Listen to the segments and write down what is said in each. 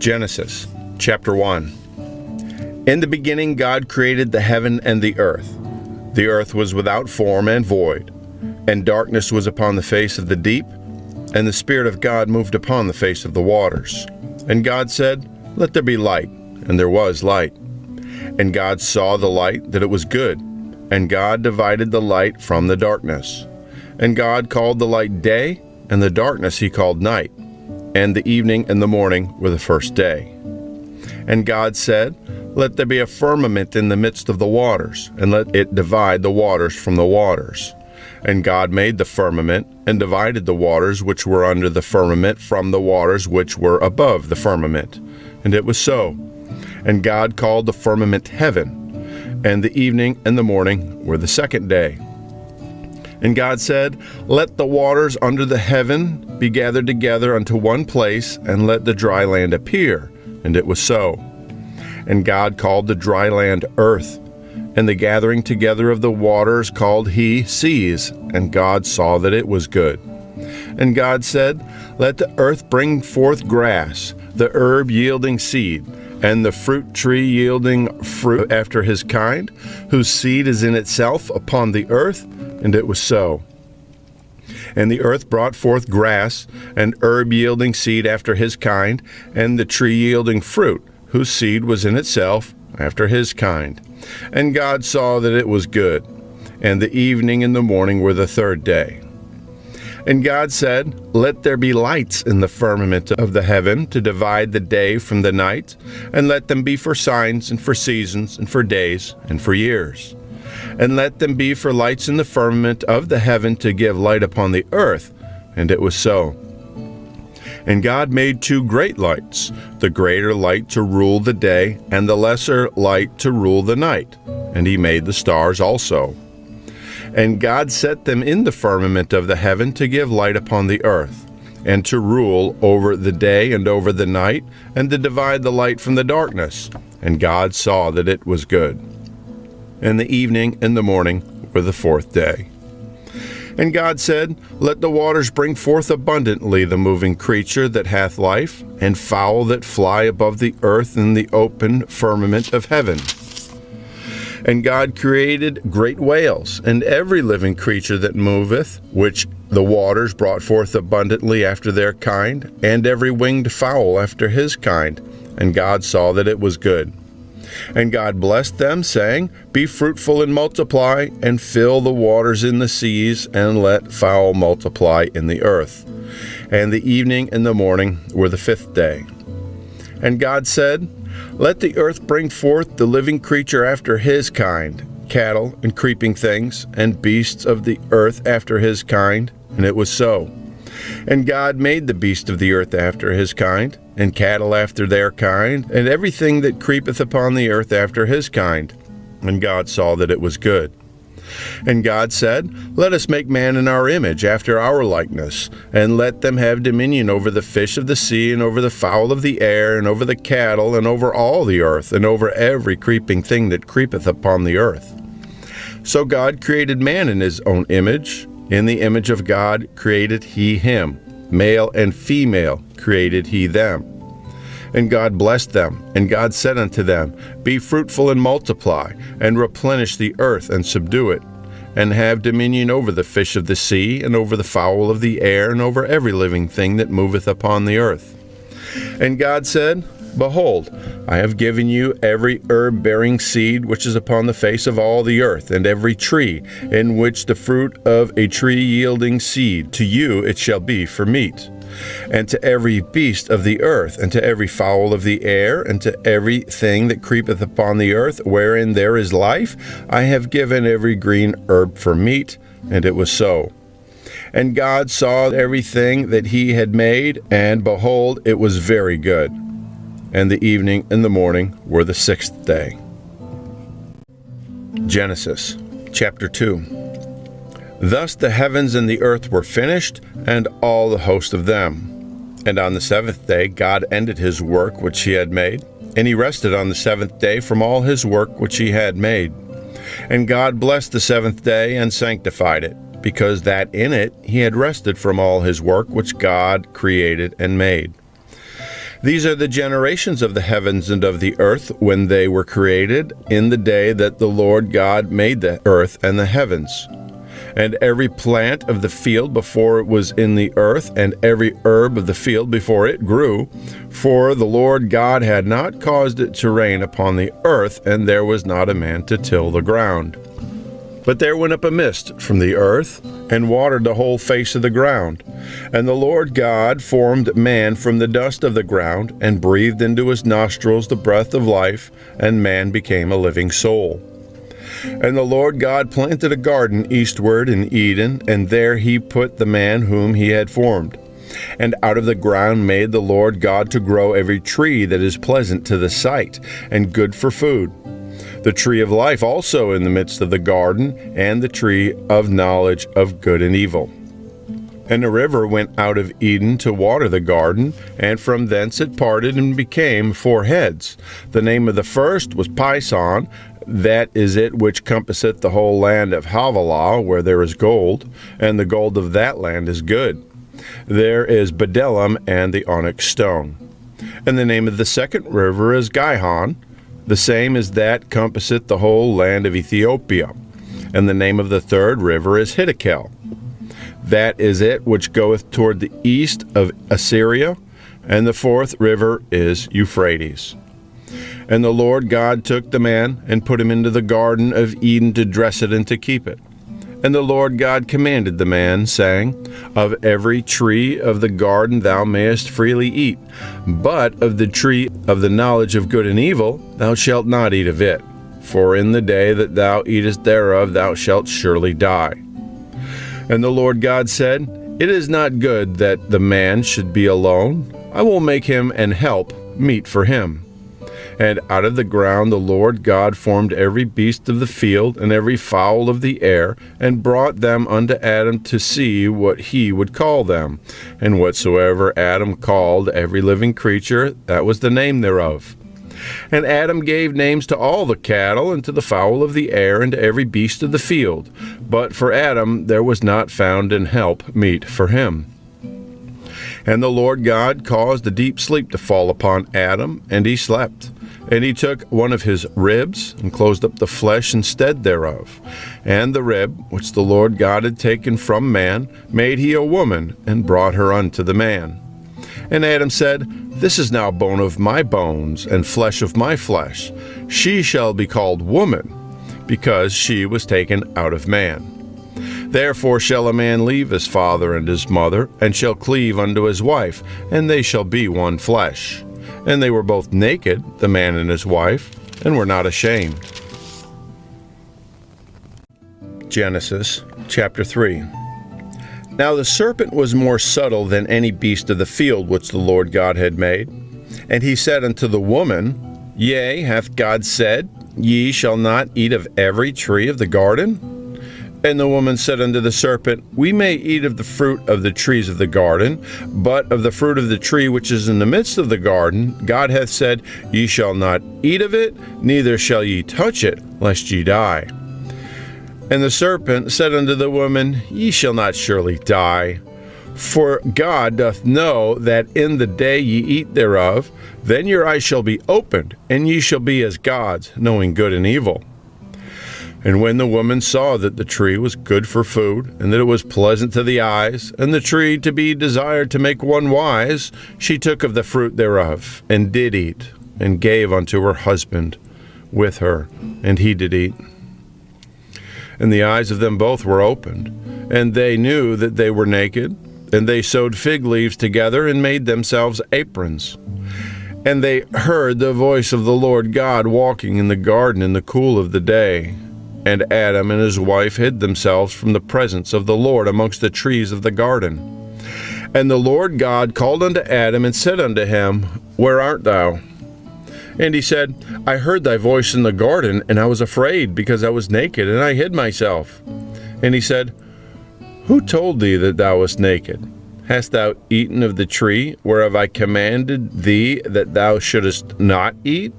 Genesis, chapter 1. In the beginning God created the heaven and the earth. The earth was without form and void, and darkness was upon the face of the deep, and the Spirit of God moved upon the face of the waters. And God said, "Let there be light," and there was light. And God saw the light, that it was good, and God divided the light from the darkness. And God called the light day, and the darkness he called night. And the evening and the morning were the first day. And God said, "Let there be a firmament in the midst of the waters, and let it divide the waters from the waters." And God made the firmament, and divided the waters which were under the firmament from the waters which were above the firmament. And it was so. And God called the firmament heaven. And the evening and the morning were the second day. And God said, "Let the waters under the heaven be gathered together unto one place, and let the dry land appear." And it was so. And God called the dry land earth, and the gathering together of the waters called he seas. And God saw that it was good. And God said, "Let the earth bring forth grass, the herb yielding seed, and the fruit tree yielding fruit after his kind, whose seed is in itself upon the earth." And it was so. And the earth brought forth grass, and herb yielding seed after his kind, and the tree yielding fruit, whose seed was in itself after his kind. And God saw that it was good. And the evening and the morning were the third day. And God said, "Let there be lights in the firmament of the heaven to divide the day from the night, and let them be for signs and for seasons and for days and for years. And let them be for lights in the firmament of the heaven to give light upon the earth." And it was so. And God made two great lights, the greater light to rule the day, and the lesser light to rule the night. And he made the stars also. And God set them in the firmament of the heaven to give light upon the earth, and to rule over the day and over the night, and to divide the light from the darkness. And God saw that it was good. And the evening and the morning were the fourth day. And God said, "Let the waters bring forth abundantly the moving creature that hath life, and fowl that fly above the earth in the open firmament of heaven." And God created great whales, and every living creature that moveth, which the waters brought forth abundantly after their kind, and every winged fowl after his kind. And God saw that it was good. And God blessed them, saying, "Be fruitful and multiply, and fill the waters in the seas, and let fowl multiply in the earth." And the evening and the morning were the fifth day. And God said, "Let the earth bring forth the living creature after his kind, cattle and creeping things, and beasts of the earth after his kind." And it was so. And God made the beast of the earth after his kind, and cattle after their kind, and everything that creepeth upon the earth after his kind. And God saw that it was good. And God said, "Let us make man in our image, after our likeness, and let them have dominion over the fish of the sea, and over the fowl of the air, and over the cattle, and over all the earth, and over every creeping thing that creepeth upon the earth." So God created man in his own image. In the image of God created he him. Male and female created he them. And God blessed them, and God said unto them, "Be fruitful and multiply, and replenish the earth, and subdue it, and have dominion over the fish of the sea, and over the fowl of the air, and over every living thing that moveth upon the earth." And God said, "Behold, I have given you every herb-bearing seed which is upon the face of all the earth, and every tree in which the fruit of a tree yielding seed, to you it shall be for meat. And to every beast of the earth, and to every fowl of the air, and to every thing that creepeth upon the earth, wherein there is life, I have given every green herb for meat." And it was so. And God saw everything that he had made, and behold, it was very good. And the evening and the morning were the sixth day. Genesis, chapter 2. Thus the heavens and the earth were finished, and all the host of them. And on the seventh day God ended his work which he had made, and he rested on the seventh day from all his work which he had made. And God blessed the seventh day and sanctified it, because that in it he had rested from all his work which God created and made. These are the generations of the heavens and of the earth when they were created, in the day that the Lord God made the earth and the heavens. And every plant of the field before it was in the earth, and every herb of the field before it grew. For the Lord God had not caused it to rain upon the earth, and there was not a man to till the ground. But there went up a mist from the earth, and watered the whole face of the ground. And the Lord God formed man from the dust of the ground, and breathed into his nostrils the breath of life, and man became a living soul. And the Lord God planted a garden eastward in Eden, and there he put the man whom he had formed. And out of the ground made the Lord God to grow every tree that is pleasant to the sight, and good for food. The tree of life also in the midst of the garden, and the tree of knowledge of good and evil. And a river went out of Eden to water the garden, and from thence it parted and became 4 heads. The name of the first was Pison, that is it which compasseth the whole land of Havilah, where there is gold, and the gold of that land is good. There is bdellium and the onyx stone. And the name of the second river is Gihon, the same as that compasseth the whole land of Ethiopia. And the name of the third river is Hiddekel. That is it which goeth toward the east of Assyria. And the fourth river is Euphrates. And the Lord God took the man, and put him into the garden of Eden to dress it and to keep it. And the Lord God commanded the man, saying, Of every tree of the garden thou mayest freely eat, but of the tree of the knowledge of good and evil thou shalt not eat of it. For in the day that thou eatest thereof thou shalt surely die. And the Lord God said, It is not good that the man should be alone. I will make him an help meet for him. And out of the ground the Lord God formed every beast of the field, and every fowl of the air, and brought them unto Adam to see what he would call them. And whatsoever Adam called every living creature, that was the name thereof. And Adam gave names to all the cattle, and to the fowl of the air, and to every beast of the field. But for Adam there was not found an help meet for him. And the Lord God caused a deep sleep to fall upon Adam, and he slept. And he took one of his ribs, and closed up the flesh instead thereof. And the rib, which the Lord God had taken from man, made he a woman, and brought her unto the man. And Adam said, This is now bone of my bones, and flesh of my flesh. She shall be called woman, because she was taken out of man. Therefore shall a man leave his father and his mother, and shall cleave unto his wife, and they shall be one flesh. And they were both naked, the man and his wife, and were not ashamed. Genesis chapter 3. Now the serpent was more subtle than any beast of the field which the Lord God had made. And he said unto the woman, Yea, hath God said, Ye shall not eat of every tree of the garden? And the woman said unto the serpent, We may eat of the fruit of the trees of the garden, but of the fruit of the tree which is in the midst of the garden, God hath said, Ye shall not eat of it, neither shall ye touch it, lest ye die. And the serpent said unto the woman, Ye shall not surely die. For God doth know that in the day ye eat thereof, then your eyes shall be opened, and ye shall be as gods, knowing good and evil. And when the woman saw that the tree was good for food, and that it was pleasant to the eyes, and the tree to be desired to make one wise, she took of the fruit thereof, and did eat, and gave unto her husband with her, and he did eat. And the eyes of them both were opened, and they knew that they were naked, and they sewed fig leaves together, and made themselves aprons. And they heard the voice of the Lord God walking in the garden in the cool of the day. And Adam and his wife hid themselves from the presence of the Lord amongst the trees of the garden. And the Lord God called unto Adam, and said unto him, Where art thou? And he said, I heard thy voice in the garden, and I was afraid, because I was naked, and I hid myself. And he said, Who told thee that thou wast naked? Hast thou eaten of the tree whereof I commanded thee that thou shouldest not eat?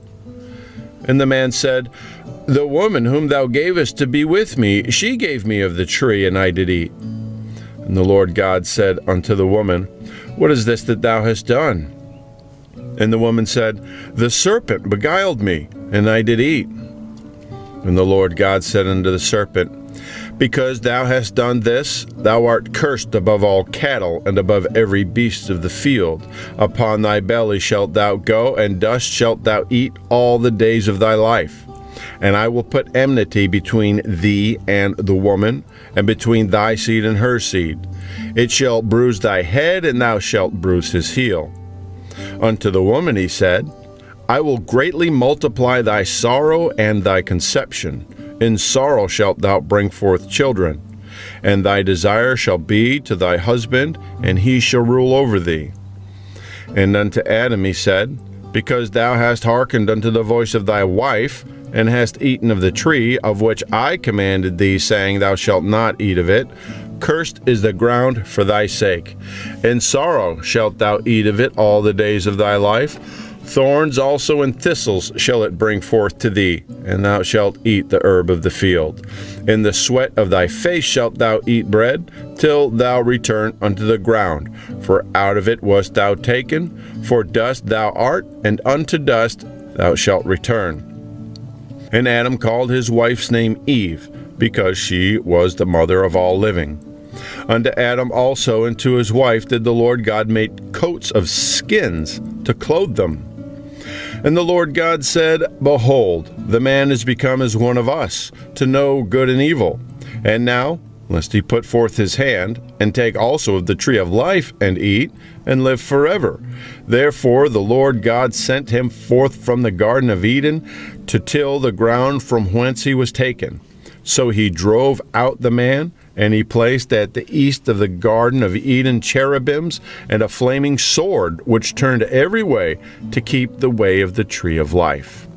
And the man said, The woman whom thou gavest to be with me, she gave me of the tree, and I did eat. And the Lord God said unto the woman, What is this that thou hast done? And the woman said, The serpent beguiled me, and I did eat. And the Lord God said unto the serpent, Because thou hast done this, thou art cursed above all cattle, and above every beast of the field. Upon thy belly shalt thou go, and dust shalt thou eat all the days of thy life. And I will put enmity between thee and the woman, and between thy seed and her seed. It shall bruise thy head, and thou shalt bruise his heel. Unto the woman he said, I will greatly multiply thy sorrow and thy conception. In sorrow shalt thou bring forth children, and thy desire shall be to thy husband, and he shall rule over thee. And unto Adam he said, Because thou hast hearkened unto the voice of thy wife, and hast eaten of the tree of which I commanded thee, saying, Thou shalt not eat of it, cursed is the ground for thy sake. In sorrow shalt thou eat of it all the days of thy life. Thorns also and thistles shall it bring forth to thee, and thou shalt eat the herb of the field. In the sweat of thy face shalt thou eat bread, till thou return unto the ground. For out of it wast thou taken, for dust thou art, and unto dust thou shalt return. And Adam called his wife's name Eve, because she was the mother of all living. Unto Adam also and to his wife did the Lord God make coats of skins to clothe them. And the Lord God said, Behold, the man is become as one of us, to know good and evil. And now, lest he put forth his hand, and take also of the tree of life, and eat, and live forever. Therefore the Lord God sent him forth from the Garden of Eden, to till the ground from whence he was taken. So he drove out the man, and he placed at the east of the Garden of Eden cherubims, and a flaming sword, which turned every way to keep the way of the tree of life.